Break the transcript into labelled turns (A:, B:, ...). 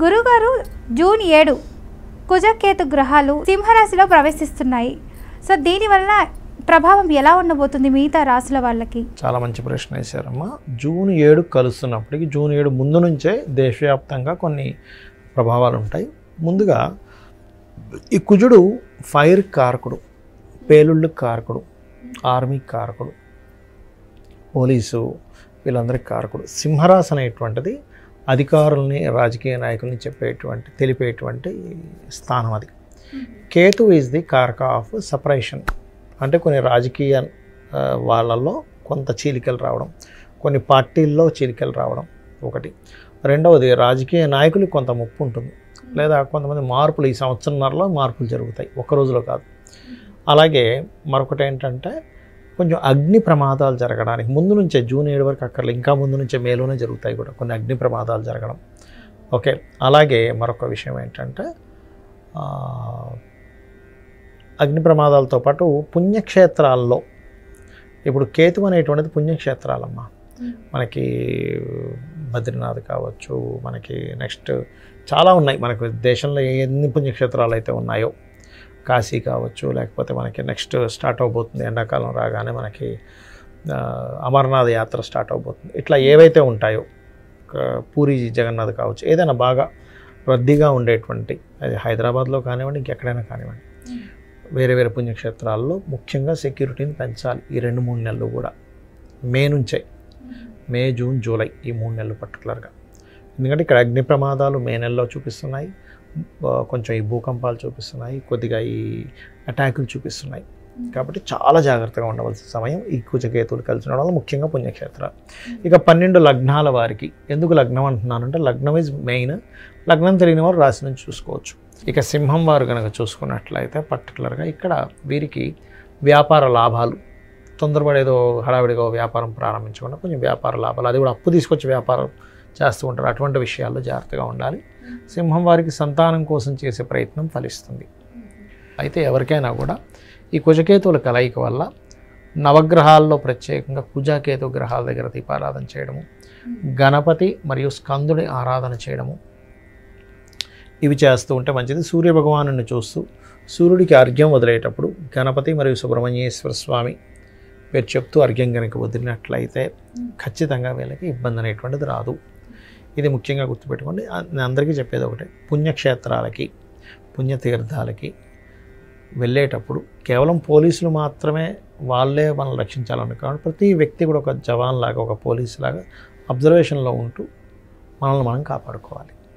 A: గురుగారు జూన్ 7 కుజకేతు గ్రహాలు సింహరాశిలో ప్రవేశిస్తున్నాయి. సో దీనివల్ల ప్రభావం ఎలా ఉండబోతుంది మిగతా రాశుల వాళ్ళకి?
B: చాలా మంచి ప్రశ్న వేశారమ్మా. జూన్ 7 కలుస్తున్నప్పటికీ జూన్ 7 ముందు నుంచే దేశవ్యాప్తంగా కొన్ని ప్రభావాలు ఉంటాయి. ముందుగా ఈ కుజుడు ఫైర్ కారకుడు, పేలుళ్ళు కారకుడు, ఆర్మీ కారకుడు, పోలీసు, వీళ్ళందరికీ కారకుడు. సింహరాశి అనేటువంటిది అధికారుల్ని, రాజకీయ నాయకుల్ని తెలిపేటువంటి స్థానం అది. కేతు ఈజ్ ది కారక ఆఫ్ సపరేషన్, అంటే కొన్ని రాజకీయ వాళ్ళల్లో కొంత చీలికలు రావడం, కొన్ని పార్టీల్లో చీలికలు రావడం ఒకటి. రెండవది రాజకీయ నాయకులకు కొంత ముప్పు ఉంటుంది, లేదా కొంతమంది మార్పులు, ఈ సంవత్సరంన్నరలో మార్పులు జరుగుతాయి, ఒక్క రోజులో కాదు. అలాగే మరొకటి ఏంటంటే కొంచెం అగ్ని ప్రమాదాలు జరగడానికి ముందు నుంచే, జూన్ 7 వరకు అక్కర్లే, ఇంకా ముందు నుంచే మేలోనే జరుగుతాయి కూడా కొన్ని అగ్ని ప్రమాదాలు జరగడం. ఓకే. అలాగే మరొక విషయం ఏంటంటే అగ్ని ప్రమాదాలతో పాటు పుణ్యక్షేత్రాల్లో, ఇప్పుడు కేతు అనేటువంటిది పుణ్యక్షేత్రాలమ్మా. మనకి బద్రీనాథ్ కావచ్చు, మనకి నెక్స్ట్ చాలా ఉన్నాయి, మనకు దేశంలో ఎన్ని పుణ్యక్షేత్రాలు అయితే ఉన్నాయో, కాశీ కావచ్చు, లేకపోతే మనకి నెక్స్ట్ స్టార్ట్ అవబోతుంది ఎండాకాలం రాగానే మనకి అమర్నాథ్ యాత్ర స్టార్ట్ అవబోతుంది. ఇట్లా ఏవైతే ఉంటాయో, పూరి జగన్నాథ్ కావచ్చు, ఏదైనా బాగా రద్దీగా ఉండేటువంటి, అది హైదరాబాద్లో కానివ్వండి, ఇంకెక్కడైనా కానివ్వండి, వేరే వేరే పుణ్యక్షేత్రాల్లో ముఖ్యంగా సెక్యూరిటీని పెంచాలి ఈ 2-3 నెలలు కూడా. మే నుంచే, మే, జూన్, జూలై, ఈ 3 నెలలు పర్టికులర్గా. ఎందుకంటే ఇక్కడ అగ్ని ప్రమాదాలు మే నెలలో చూపిస్తున్నాయి, కొంచెం ఈ భూకంపాలు చూపిస్తున్నాయి, కొద్దిగా ఈ అటాకులు చూపిస్తున్నాయి. కాబట్టి చాలా జాగ్రత్తగా ఉండవలసిన సమయం ఈ కుజకేతువులు కలిసి ఉండడం వల్ల, ముఖ్యంగా పుణ్యక్షేత్రాలు. ఇక 12 లగ్నాల వారికి, ఎందుకు లగ్నం అంటున్నానంటే లగ్నం ఈజ్ మెయిన్. లగ్నం తెలియని వారు రాశి నుంచి చూసుకోవచ్చు. ఇక సింహం వారు కనుక చూసుకున్నట్లయితే పర్టికులర్గా ఇక్కడ వీరికి వ్యాపార లాభాలు, తొందరపడేదో హడావిడిగా వ్యాపారం ప్రారంభించకుండా కొంచెం వ్యాపార లాభాలు, అది కూడా అప్పు తీసుకొచ్చి వ్యాపారం చేస్తూ ఉంటారు, అటువంటి విషయాల్లో జాగ్రత్తగా ఉండాలి. సింహం వారికి సంతానం కోసం చేసే ప్రయత్నం ఫలిస్తుంది. అయితే ఎవరికైనా కూడా ఈ కుజకేతువుల కలయిక వల్ల నవగ్రహాల్లో ప్రత్యేకంగా కుజకేతు గ్రహాల దగ్గర దీపారాధన చేయడము, గణపతి మరియు స్కందుడి ఆరాధన చేయడము, ఇవి చేస్తూ ఉంటే మంచిది. సూర్య భగవాను చూస్తూ సూర్యుడికి అర్ఘ్యం వదిలేటప్పుడు గణపతి మరియు సుబ్రహ్మణ్యేశ్వర స్వామి పేరు చెప్తూ అర్ఘ్యం కనుక వదిలినట్లయితే ఖచ్చితంగా వీళ్ళకి ఇబ్బంది అనేటువంటిది రాదు. ఇది ముఖ్యంగా గుర్తుపెట్టుకోండి. నేను అందరికీ చెప్పేది ఒకటే, పుణ్యక్షేత్రాలకి, పుణ్యతీర్థాలకి వెళ్ళేటప్పుడు కేవలం పోలీసులు మాత్రమే వాళ్ళే మనల్ని రక్షించాలని కాదు, ప్రతి వ్యక్తి కూడా ఒక జవాన్ లాగా, ఒక పోలీసు లాగా అబ్జర్వేషన్లో ఉంటూ మనల్ని మనం కాపాడుకోవాలి.